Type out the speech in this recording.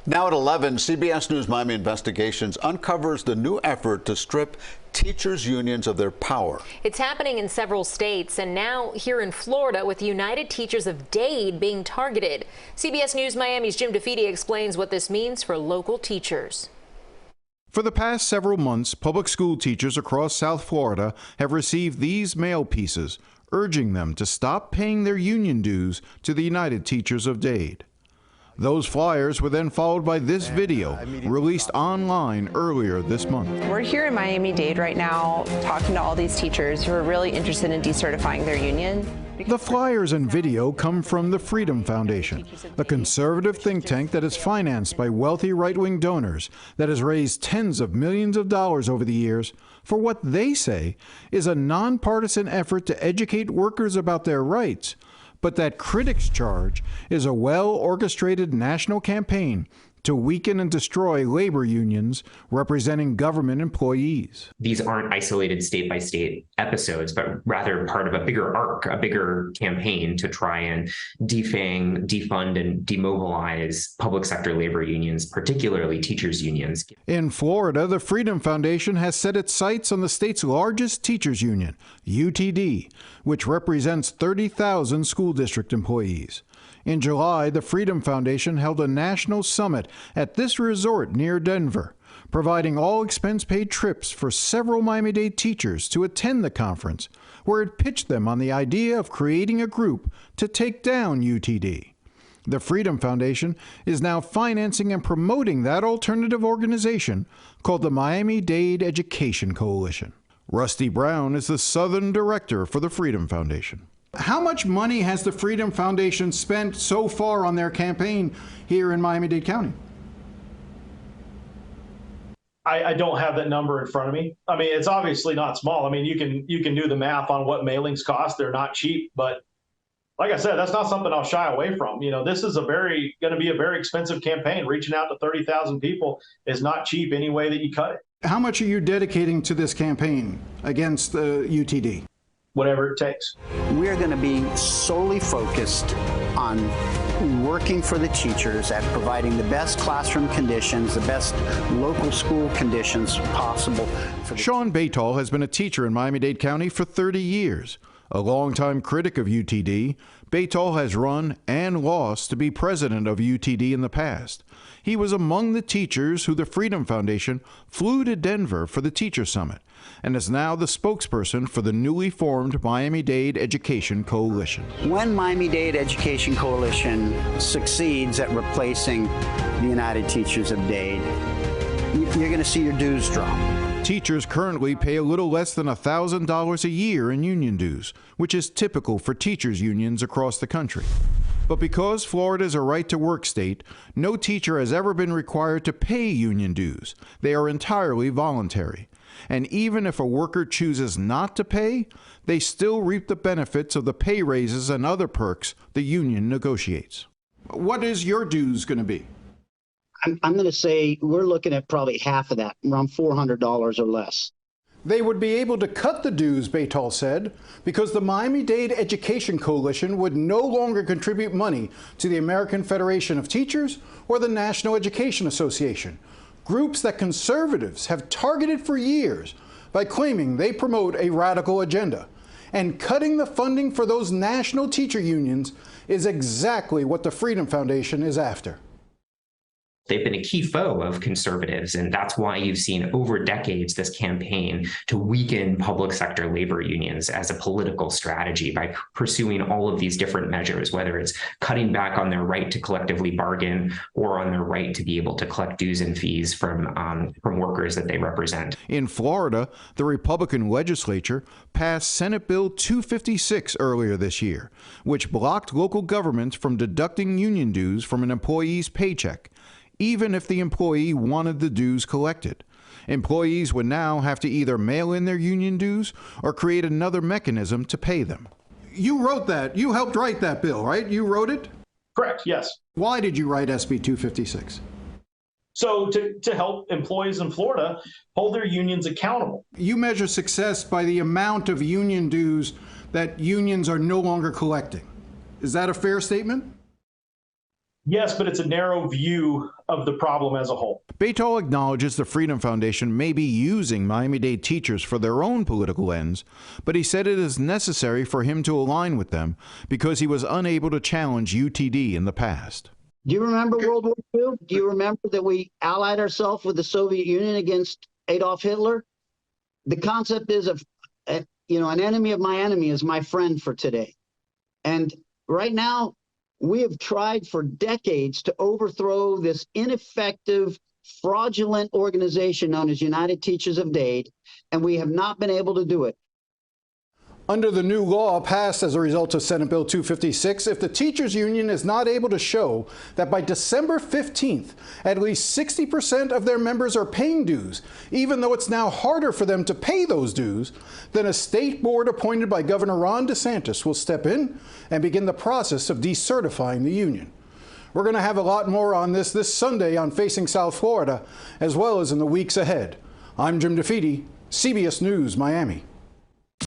Now at 11, CBS News Miami Investigations uncovers the new effort to strip teachers' unions of their power. It's happening in several states and now here in Florida with United Teachers of Dade being targeted. CBS News Miami's Jim DeFede explains what this means for local teachers. For the past several months, public school teachers across South Florida have received these mail pieces urging them to stop paying their union dues to the United Teachers of Dade. Those flyers were then followed by this video released online earlier this month. We're here in Miami-Dade right now talking to all these teachers who are really interested in decertifying their union. The flyers and video come from the Freedom Foundation, a conservative think tank that is financed by wealthy right-wing donors that has raised tens of millions of dollars over the years for what they say is a nonpartisan effort to educate workers about their rights, but that critics charge is a well-orchestrated national campaign to weaken and destroy labor unions representing government employees. These aren't isolated state-by-state episodes, but rather part of a bigger arc, a bigger campaign to try and defang, defund, and demobilize public sector labor unions, particularly teachers' unions. In Florida, the Freedom Foundation has set its sights on the state's largest teachers' union, UTD, which represents 30,000 school district employees. In July, the Freedom Foundation held a national summit at this resort near Denver, providing all expense-paid trips for several Miami-Dade teachers to attend the conference, where it pitched them on the idea of creating a group to take down UTD. The Freedom Foundation is now financing and promoting that alternative organization called the Miami-Dade Education Coalition. Rusty Brown is the Southern Director for the Freedom Foundation. How much money has the Freedom Foundation spent so far on their campaign here in Miami-Dade County? I don't have that number in front of me. I mean, it's obviously not small. I mean, you can do the math on what mailings cost. They're not cheap, but like I said, that's not something I'll shy away from. You know, this is going to be a very expensive campaign. Reaching out to 30,000 people is not cheap any way that you cut it. How much are you dedicating to this campaign against UTD? Whatever it takes. We're going to be solely focused on working for the teachers at providing the best classroom conditions, the best local school conditions possible. Sean Baytall has been a teacher in Miami-Dade County for 30 years. A longtime critic of UTD, Baytall has run and lost to be president of UTD in the past. He was among the teachers who the Freedom Foundation flew to Denver for the Teacher Summit and is now the spokesperson for the newly formed Miami-Dade Education Coalition. When Miami-Dade Education Coalition succeeds at replacing the United Teachers of Dade, you're going to see your dues drop. Teachers currently pay a little less than $1,000 a year in union dues, which is typical for teachers' unions across the country. But because Florida is a right-to-work state, no teacher has ever been required to pay union dues. They are entirely voluntary. And even if a worker chooses not to pay, they still reap the benefits of the pay raises and other perks the union negotiates. What is your dues going to be? I'm going to say we're looking at probably half of that, around $400 or less. They would be able to cut the dues, Baytall said, because the Miami-Dade Education Coalition would no longer contribute money to the American Federation of Teachers or the National Education Association, groups that conservatives have targeted for years by claiming they promote a radical agenda. And cutting the funding for those national teacher unions is exactly what the Freedom Foundation is after. They've been a key foe of conservatives, and that's why you've seen over decades this campaign to weaken public sector labor unions as a political strategy by pursuing all of these different measures, whether it's cutting back on their right to collectively bargain or on their right to be able to collect dues and fees from workers that they represent. In Florida, the Republican legislature passed Senate Bill 256 earlier this year, which blocked local governments from deducting union dues from an employee's paycheck, even if the employee wanted the dues collected. Employees would now have to either mail in their union dues or create another mechanism to pay them. You wrote that. You helped write that bill, right? You wrote it? Correct, yes. Why did you write SB 256? So to help employees in Florida hold their unions accountable. You measure success by the amount of union dues that unions are no longer collecting. Is that a fair statement? Yes, but it's a narrow view of the problem as a whole. Baytall acknowledges the Freedom Foundation may be using Miami-Dade teachers for their own political ends, but he said it is necessary for him to align with them because he was unable to challenge UTD in the past. Do you remember World War II? Do you remember that we allied ourselves with the Soviet Union against Adolf Hitler? The concept is an enemy of my enemy is my friend for today. And right now, we have tried for decades to overthrow this ineffective, fraudulent organization known as United Teachers of Dade, and we have not been able to do it. Under the new law passed as a result of Senate Bill 256, if the teachers union is not able to show that by December 15th, at least 60% of their members are paying dues, even though it's now harder for them to pay those dues, then a state board appointed by Governor Ron DeSantis will step in and begin the process of decertifying the union. We're going to have a lot more on this Sunday on Facing South Florida, as well as in the weeks ahead. I'm Jim DeFede, CBS News, Miami.